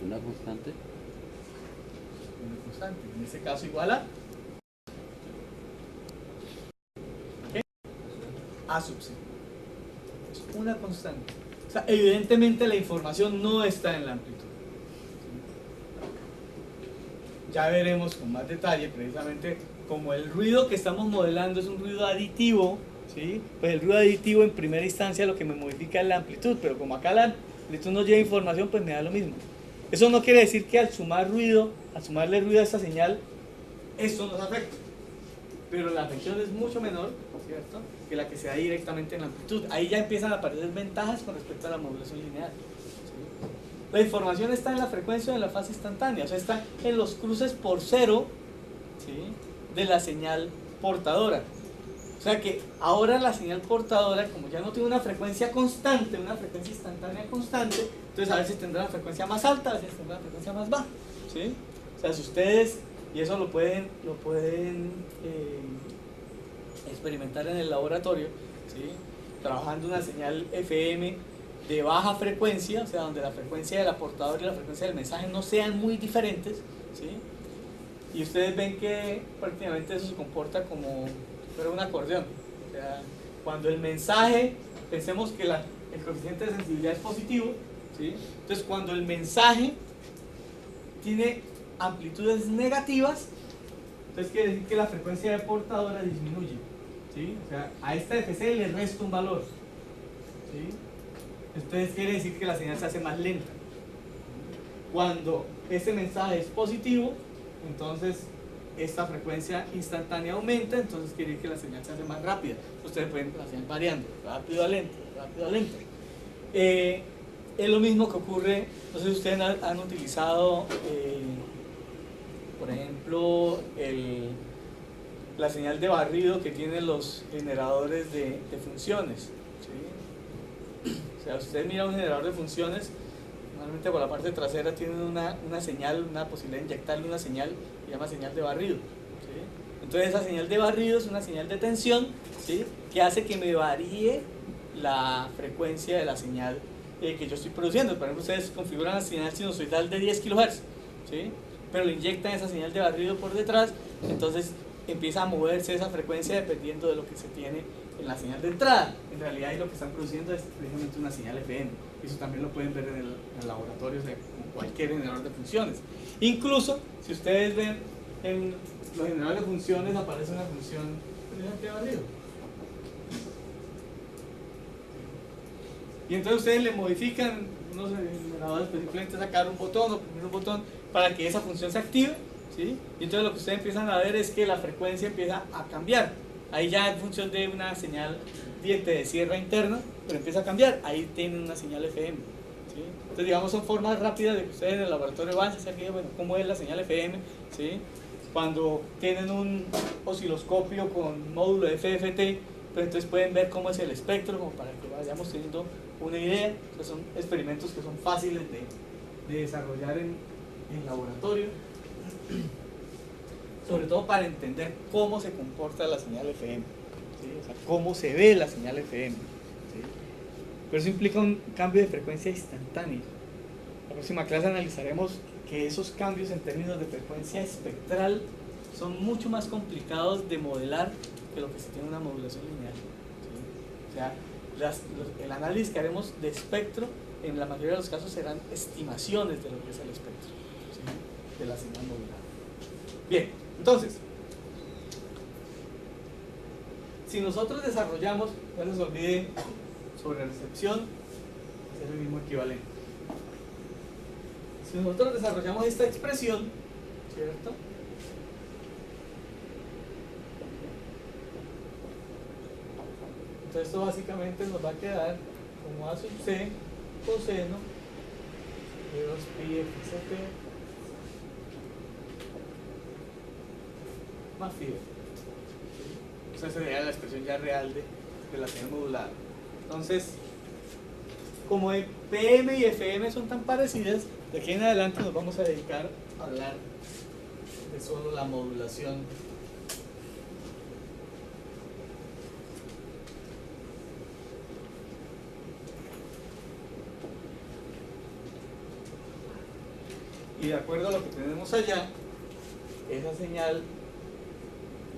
Una constante. Una constante, en este caso igual a ¿qué? A sub c. Es una constante. O sea, evidentemente la información no está en la amplitud. Ya veremos con más detalle, precisamente, como el ruido que estamos modelando es un ruido aditivo, ¿sí? Pues el ruido aditivo en primera instancia lo que me modifica es la amplitud, pero como acá la amplitud nos lleva información, pues me da lo mismo. Eso no quiere decir que al sumar ruido, al sumarle ruido a esta señal, eso nos afecta. Pero la afección es mucho menor, ¿cierto?, que la que se da directamente en la amplitud. Ahí ya empiezan a aparecer ventajas con respecto a la modulación lineal. ¿Sí? La información está en la frecuencia de la fase instantánea, o sea, está en los cruces por cero, ¿sí?, de la señal portadora. O sea que ahora la señal portadora, como ya no tiene una frecuencia constante, una frecuencia instantánea constante, entonces a veces tendrá una frecuencia más alta, a veces tendrá una frecuencia más baja, ¿sí? O sea, si ustedes, y eso lo pueden experimentar en el laboratorio, ¿sí?, trabajando una señal FM de baja frecuencia, o sea, donde la frecuencia del portador y la frecuencia del mensaje no sean muy diferentes, ¿sí?, y ustedes ven que prácticamente eso se comporta como un acordeón. O sea, cuando el mensaje, pensemos que el coeficiente de sensibilidad es positivo, ¿sí?, entonces cuando el mensaje tiene amplitudes negativas, entonces quiere decir que la frecuencia de portadora disminuye, ¿sí? O sea, a esta FC le resta un valor, ¿sí? Entonces quiere decir que la señal se hace más lenta. Cuando ese mensaje es positivo, entonces esta frecuencia instantánea aumenta, entonces quiere decir que la señal se hace más rápida. Ustedes pueden la señal variando, rápido a lento, rápido a lento. Es lo mismo que ocurre, no sé si ustedes han utilizado, por ejemplo, la señal de barrido que tienen los generadores de funciones, ¿sí? O sea, ustedes miran un generador de funciones, normalmente por la parte trasera tienen una señal, una posibilidad de inyectarle una señal que se llama señal de barrido, ¿sí? Entonces esa señal de barrido es una señal de tensión, ¿sí?, que hace que me varíe la frecuencia de la señal que yo estoy produciendo. Por ejemplo, ustedes configuran la señal sinusoidal de 10 kHz, ¿sí?, pero le inyectan esa señal de barrido por detrás, entonces empieza a moverse esa frecuencia dependiendo de lo que se tiene en la señal de entrada. En realidad ahí lo que están produciendo es precisamente una señal FM. Eso también lo pueden ver en el laboratorio de cualquier generador de funciones. Incluso, si ustedes ven en los generadores de funciones, aparece una función de barrido. Y entonces ustedes le modifican unos generadores, pues simplemente sacar un botón o oprimir un botón para que esa función se active, ¿sí? Y entonces lo que ustedes empiezan a ver es que la frecuencia empieza a cambiar. Ahí ya en función de una señal diente de cierre interna, pero empieza a cambiar. Ahí tienen una señal FM, ¿sí? Entonces, digamos, son formas rápidas de que ustedes en el laboratorio van a hacer, bueno, cómo es la señal FM, ¿sí? Cuando tienen un osciloscopio con módulo de FFT, pues entonces pueden ver cómo es el espectro, como para que vayamos teniendo una idea. Entonces son experimentos que son fáciles de desarrollar en laboratorio, sobre todo para entender cómo se comporta la señal FM, ¿sí? O sea, cómo se ve la señal FM, ¿sí? Pero eso implica un cambio de frecuencia instantáneo. La próxima clase analizaremos que esos cambios en términos de frecuencia espectral son mucho más complicados de modelar que lo que se tiene en una modulación lineal, ¿sí? O sea, el análisis que haremos de espectro en la mayoría de los casos serán estimaciones de lo que es el espectro, ¿sí?, de la señal modulada. Bien, entonces, si nosotros desarrollamos, no se les olvide, sobre recepción, es el mismo equivalente. Si nosotros desarrollamos esta expresión, ¿cierto?, entonces esto básicamente nos va a quedar como A sub C coseno de 2pi xc más phi. Esa sería la expresión ya real de la señal modulada. Entonces, como PM y FM son tan parecidas, de aquí en adelante nos vamos a dedicar a hablar de solo la modulación . Y de acuerdo a lo que tenemos allá, esa señal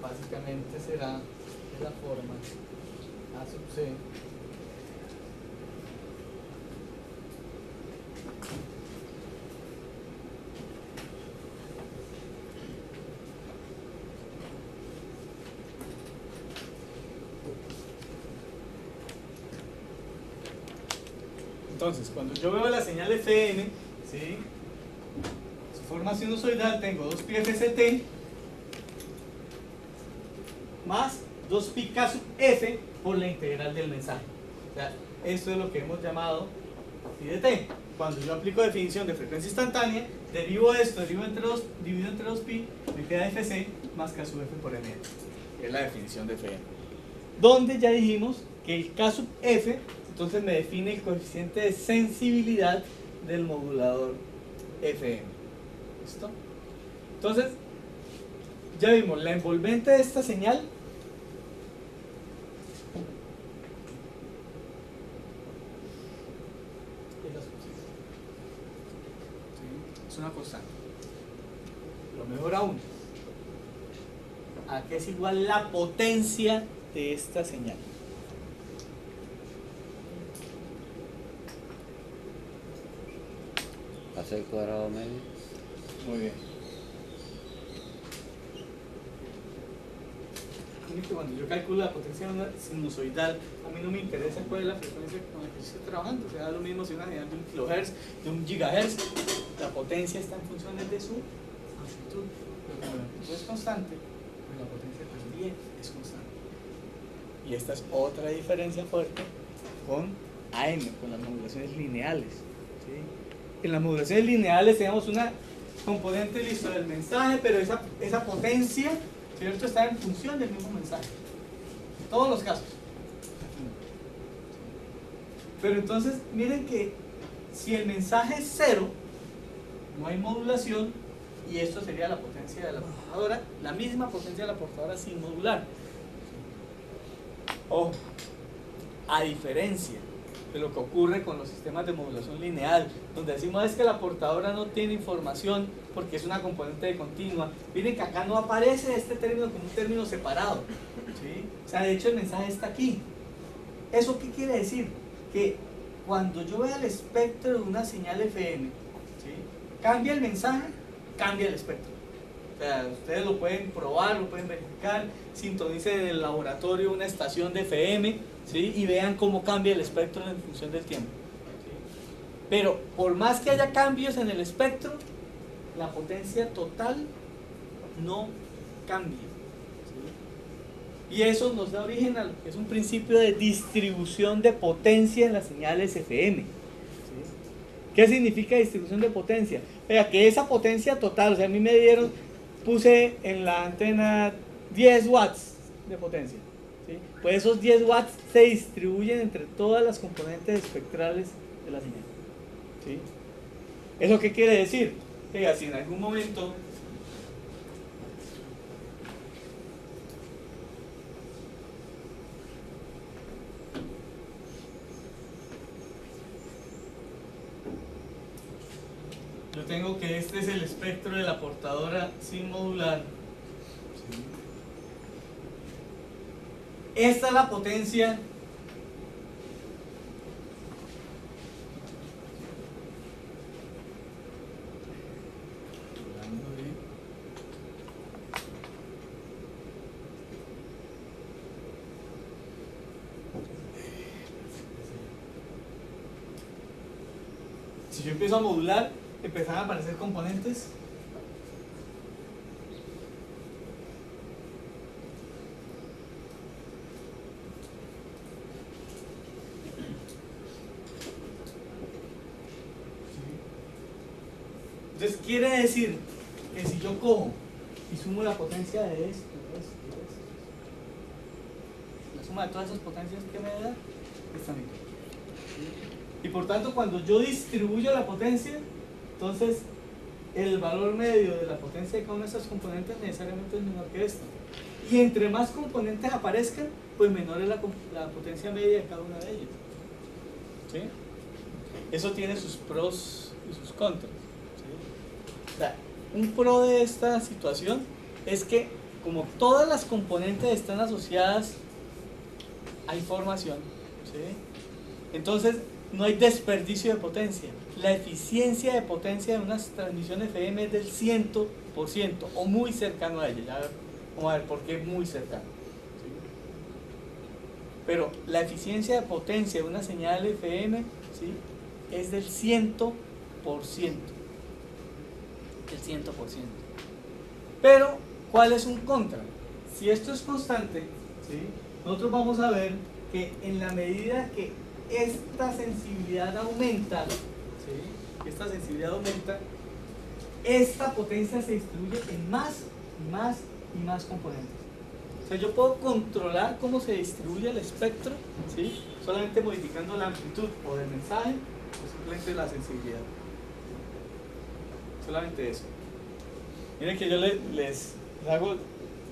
básicamente será de la forma A sub C Entonces, cuando yo veo la señal FM, ¿sí? Su forma sinusoidal, tengo 2pi FCT más 2pi K sub F por la integral del mensaje. O sea, esto es lo que hemos llamado phi de t. Cuando yo aplico definición de frecuencia instantánea, derivo esto, divido entre 2pi, me queda Fc más K sub F por M. Que es la definición de FM. Donde ya dijimos que el K sub F entonces me define el coeficiente de sensibilidad del modulador FM. ¿Listo? Entonces, ya vimos la envolvente de esta señal. Es una constante. Lo mejor aún, ¿a qué es igual la potencia de esta señal? Hacer cuadrado medio. Muy bien. Cuando yo calculo la potencia sinusoidal, a mí no me interesa cuál es la frecuencia con la que yo estoy trabajando. O sea, da lo mismo si una señal de 1 kHz, de 1 GHz, la potencia está en función de su amplitud. Pero como la amplitud es constante, pues la potencia también es constante. Y esta es otra diferencia fuerte con AM, con las modulaciones lineales. ¿Sí? En las modulaciones lineales tenemos una componente listo del mensaje, pero esa potencia, ¿cierto?, está en función del mismo mensaje. En todos los casos. Pero entonces, miren que si el mensaje es 0, no hay modulación, y esto sería la potencia de la portadora, la misma potencia de la portadora sin modular. Ojo, a diferencia de lo que ocurre con los sistemas de modulación lineal, donde decimos es que la portadora no tiene información porque es una componente de continua. Miren que acá no aparece este término como un término separado, ¿sí? O sea, de hecho el mensaje está aquí. ¿Eso qué quiere decir? Que cuando yo vea el espectro de una señal FM, ¿sí?, cambia el mensaje, cambia el espectro. O sea, ustedes lo pueden probar, lo pueden verificar, sintonicen en el laboratorio una estación de FM, ¿sí?, y vean cómo cambia el espectro en función del tiempo. ¿Sí? Pero por más que haya cambios en el espectro, la potencia total no cambia. ¿Sí? Y eso nos da origen a lo que es un principio de distribución de potencia en las señales FM. ¿Sí? ¿Qué significa distribución de potencia? Vea, que esa potencia total, o sea, a mí me dieron, puse en la antena 10 watts de potencia. ¿Sí? Pues esos 10 watts se distribuyen entre todas las componentes espectrales de la señal. ¿Sí? ¿Eso qué quiere decir? Que si en algún momento yo tengo que este es el espectro de la portadora sin modular, ¿sí?, esta es la potencia si yo empiezo a modular, empezarán a aparecer componentes. Entonces quiere decir que si yo cojo y sumo la potencia de esto, la suma de todas esas potencias que me da, esta misma. Y por tanto, cuando yo distribuyo la potencia, entonces el valor medio de la potencia de cada una de esas componentes necesariamente es menor que esta. Y entre más componentes aparezcan, pues menor es la potencia media de cada una de ellas. ¿Sí? Eso tiene sus pros y sus contras. ¿Sí? O sea, un pro de esta situación es que como todas las componentes están asociadas a información, ¿sí? Entonces no hay desperdicio de potencia. La eficiencia de potencia de una transmisión FM es del 100% o muy cercano a ella. Ya vamos a ver por qué muy cercano, ¿sí? Pero la eficiencia de potencia de una señal FM, ¿sí?, es del 100%. El 100%. Pero, ¿cuál es un contra? Si esto es constante, ¿sí?, nosotros vamos a ver que en la medida que esta sensibilidad aumenta, ¿sí?, esta potencia se distribuye en más y más y más componentes. O sea, yo puedo controlar cómo se distribuye el espectro, ¿sí?, solamente modificando la amplitud o del mensaje o simplemente la sensibilidad. Solamente eso. Miren que yo les hago,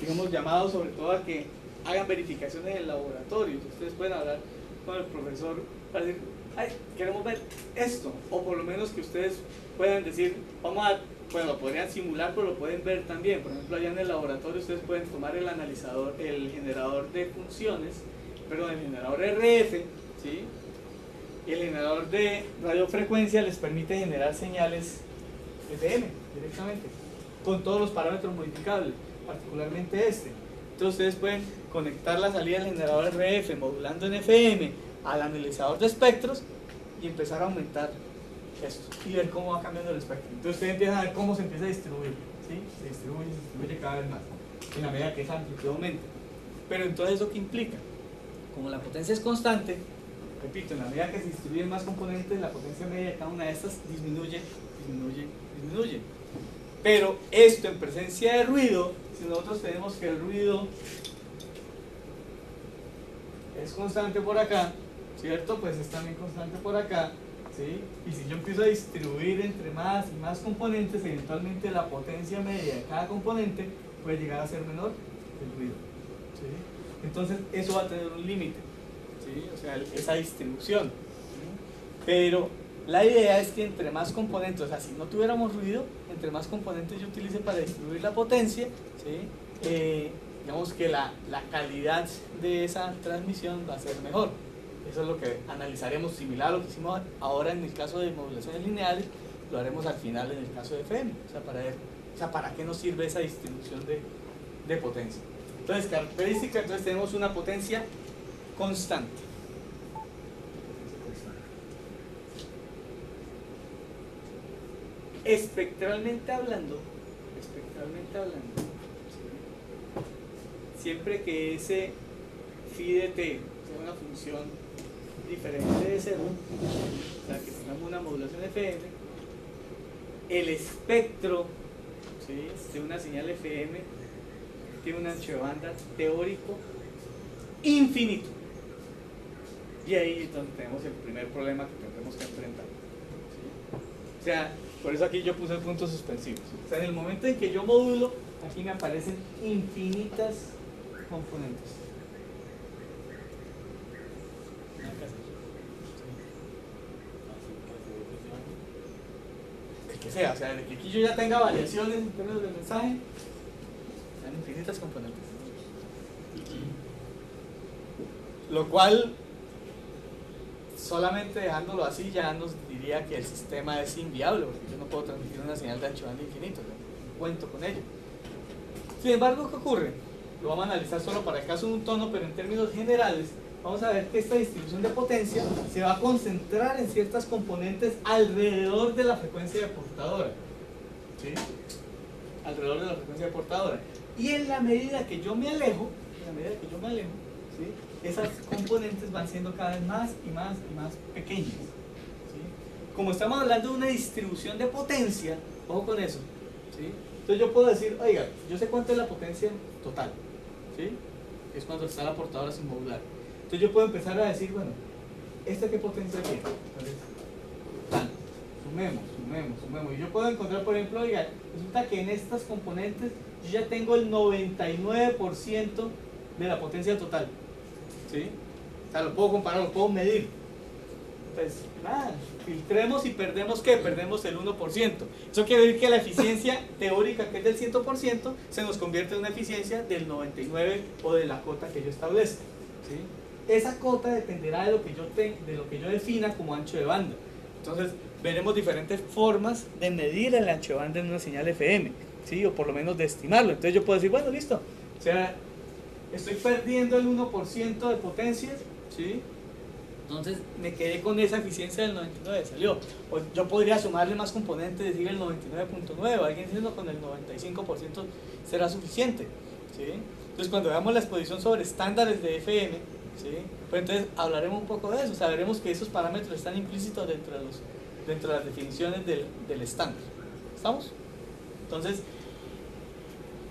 digamos, llamados sobre todo a que hagan verificaciones en el laboratorio. Ustedes pueden hablar con el profesor para decir, ay, queremos ver esto, o por lo menos que ustedes puedan decir, bueno, lo podrían simular, pero lo pueden ver también. Por ejemplo, allá en el laboratorio ustedes pueden tomar el analizador, el generador de funciones, perdón, el generador RF, ¿sí?, y el generador de radiofrecuencia les permite generar señales FM directamente, con todos los parámetros modificables, particularmente este. Entonces ustedes pueden conectar la salida del generador RF modulando en FM al analizador de espectros y empezar a aumentar esto y ver cómo va cambiando el espectro. Entonces ustedes empiezan a ver cómo se empieza a distribuir, ¿sí? Se distribuye cada vez más en la medida que esa amplitud aumenta. Pero entonces, ¿eso qué implica? Como la potencia es constante, repito, en la medida que se distribuyen más componentes, la potencia media de cada una de estas disminuye. Pero esto en presencia de ruido, si nosotros tenemos que el ruido es constante por acá, ¿cierto? Pues es también constante por acá, ¿sí? Y si yo empiezo a distribuir entre más y más componentes, eventualmente la potencia media de cada componente puede llegar a ser menor que el ruido, ¿sí? Entonces eso va a tener un límite, ¿sí? O sea, esa distribución, ¿sí? Pero la idea es que entre más componentes, o sea, si no tuviéramos ruido, entre más componentes yo utilice para distribuir la potencia, ¿sí?, digamos que la calidad de esa transmisión va a ser mejor. Eso es lo que analizaremos, similar a lo que hicimos ahora en el caso de modulaciones lineales, lo haremos al final en el caso de FM, o sea, para ver, para qué nos sirve esa distribución de potencia. Entonces, característica, entonces tenemos una potencia constante. Espectralmente hablando, siempre que ese phi de t sea una función diferente de 0, o sea, que tengamos una modulación FM, el espectro, ¿sí?, de una señal FM tiene un ancho de banda teórico infinito. Y ahí es donde tenemos el primer problema que tendremos que enfrentar, ¿sí? O sea, por eso aquí yo puse puntos suspensivos. O sea, en el momento en que yo modulo, aquí me aparecen infinitas componentes. El que sea, o sea, de que aquí yo ya tenga variaciones en términos del mensaje, hay infinitas componentes. Lo cual, solamente dejándolo así, ya nos diría que el sistema es inviable, porque yo no puedo transmitir una señal de ancho banda infinito, no cuento con ello. Sin embargo, ¿qué ocurre? Lo vamos a analizar solo para el caso de un tono, pero en términos generales, vamos a ver que esta distribución de potencia se va a concentrar en ciertas componentes alrededor de la frecuencia de portadora, ¿sí? Alrededor de la frecuencia de portadora. Y en la medida que yo me alejo, ¿sí?, esas componentes van siendo cada vez más y más y más pequeñas, ¿sí? Como estamos hablando de una distribución de potencia, ojo con eso, ¿sí? Entonces yo puedo decir, oiga, yo sé cuánto es la potencia total, ¿sí?, es cuando está la portadora sin modular. Entonces yo puedo empezar a decir, bueno, ¿esta qué potencia tiene? Entonces, sumemos. Y yo puedo encontrar, por ejemplo, oiga, resulta que en estas componentes yo ya tengo el 99% de la potencia total, ¿sí? O sea, lo puedo comparar, lo puedo medir. pues nada, filtremos y perdemos ¿qué? Perdemos el 1%. Eso quiere decir que la eficiencia teórica, que es del 100%, se nos convierte en una eficiencia del 99% o de la cota que yo establezca, ¿sí? Esa cota dependerá de lo que yo defina como ancho de banda. Entonces veremos diferentes formas de medir el ancho de banda en una señal FM, ¿sí? O por lo menos de estimarlo. Entonces yo puedo decir, bueno, listo, o sea, estoy perdiendo el 1% de potencias, ¿sí? Entonces me quedé con esa eficiencia del 99, salió. O yo podría sumarle más componentes, decir el 99.9, alguien diciendo con el 95% será suficiente, ¿sí? Entonces cuando veamos la exposición sobre estándares de FM, ¿sí? Pues entonces hablaremos un poco de eso, sabremos que esos parámetros están implícitos dentro de las definiciones del estándar. ¿Estamos? Entonces,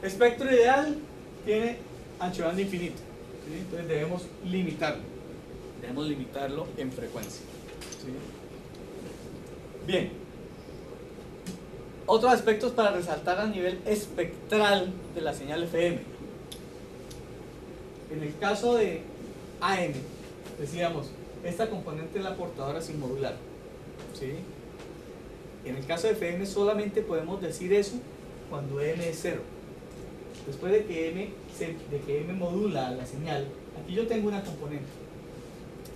espectro ideal tiene ancho de banda infinito, ¿sí? Entonces debemos limitarlo en frecuencia, ¿sí? Bien, otros aspectos para resaltar a nivel espectral de la señal FM. En el caso de AM, decíamos, esta componente es la portadora sin modular, ¿sí? En el caso de FM solamente podemos decir eso cuando M es 0. Después de que M modula la señal, aquí yo tengo una componente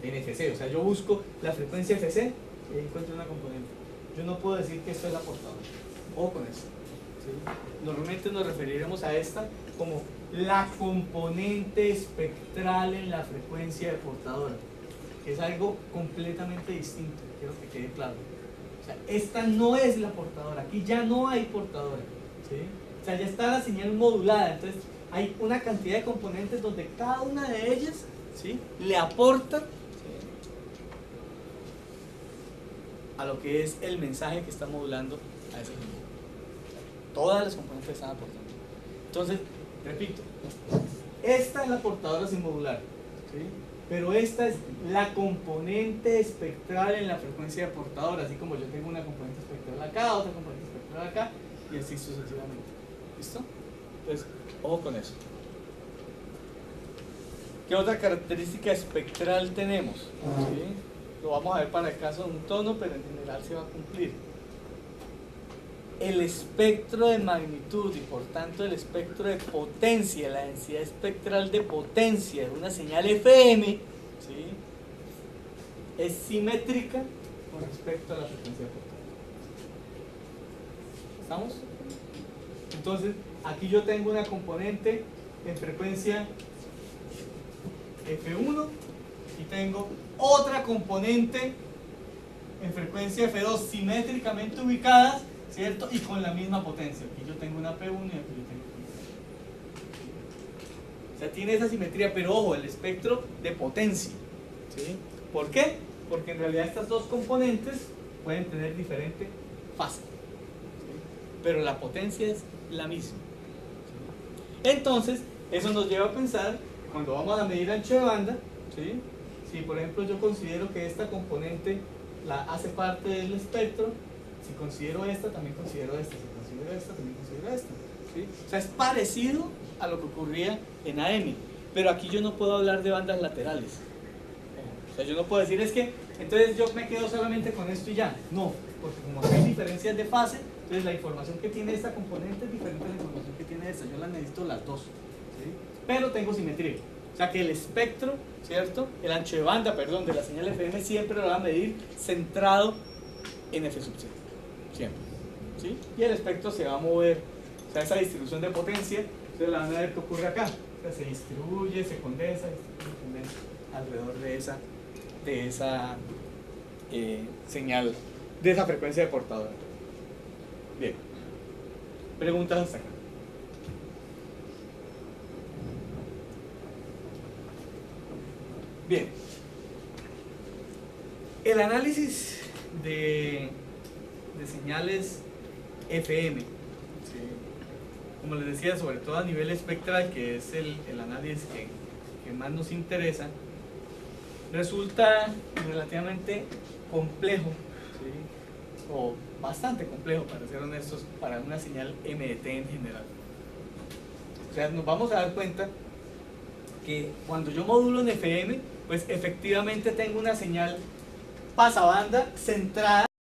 en FC, o sea, yo busco la frecuencia FC y encuentro una componente. Yo no puedo decir que esto es la portadora. Ojo con eso, ¿sí? Normalmente nos referiremos a esta como la componente espectral en la frecuencia de portadora. Es algo completamente distinto, quiero que quede claro. O sea, esta no es la portadora, aquí ya no hay portadora, ¿sí? O sea, ya está la señal modulada, entonces hay una cantidad de componentes donde cada una de ellas, ¿sí?, le aporta, ¿sí?, a lo que es el mensaje que está modulando a ese señal. Todas las componentes están aportando. Entonces, repito, esta es la portadora sin modular, ¿sí?, pero esta es la componente espectral en la frecuencia de portadora, así como yo tengo una componente espectral acá, otra componente espectral acá, y así sucesivamente. ¿Listo? Entonces, ojo con eso. ¿Qué otra característica espectral tenemos? ¿Sí? Lo vamos a ver para el caso de un tono, pero en general se va a cumplir. El espectro de magnitud y por tanto el espectro de potencia, la densidad espectral de potencia de una señal FM, ¿sí?, es simétrica con respecto a la frecuencia de potencia. ¿Estamos? Entonces, aquí yo tengo una componente en frecuencia F1 y tengo otra componente en frecuencia F2 simétricamente ubicadas, ¿cierto? Y con la misma potencia. Aquí yo tengo una P1 y aquí yo tengo P2. O sea, tiene esa simetría, pero ojo, el espectro de potencia, ¿sí? ¿Por qué? Porque en realidad estas dos componentes pueden tener diferente fase, ¿sí?, pero la potencia es la misma, ¿sí? Entonces, eso nos lleva a pensar, cuando vamos a medir ancho de banda, ¿sí?, si por ejemplo yo considero que esta componente la hace parte del espectro, si considero esta, también considero esta, si considero esta, también considero esta, ¿sí? O sea, es parecido a lo que ocurría en AM, pero aquí yo no puedo hablar de bandas laterales. O sea, yo no puedo decir, es que entonces yo me quedo solamente con esto y ya. No, porque como hay diferencias de fase, entonces la información que tiene esta componente es diferente a la información que tiene esta. Yo las necesito las dos, ¿sí?, pero tengo simetría. O sea que el espectro, ¿cierto?, el ancho de banda, perdón, de la señal FM siempre lo va a medir centrado en F sub 0, siempre, ¿sí? Y el espectro se va a mover, o sea, esa distribución de potencia, ustedes la van a ver qué ocurre acá. O sea, se distribuye, se condensa alrededor de esa señal, de esa frecuencia de portadora. Bien, preguntas hasta acá. Bien, el análisis de señales FM, ¿sí?, como les decía, sobre todo a nivel espectral, que es el análisis que más nos interesa, resulta relativamente complejo, ¿sí?, o bastante complejo, para ser honestos, para una señal MDT en general. O sea, nos vamos a dar cuenta que cuando yo modulo en FM, pues efectivamente tengo una señal pasabanda centrada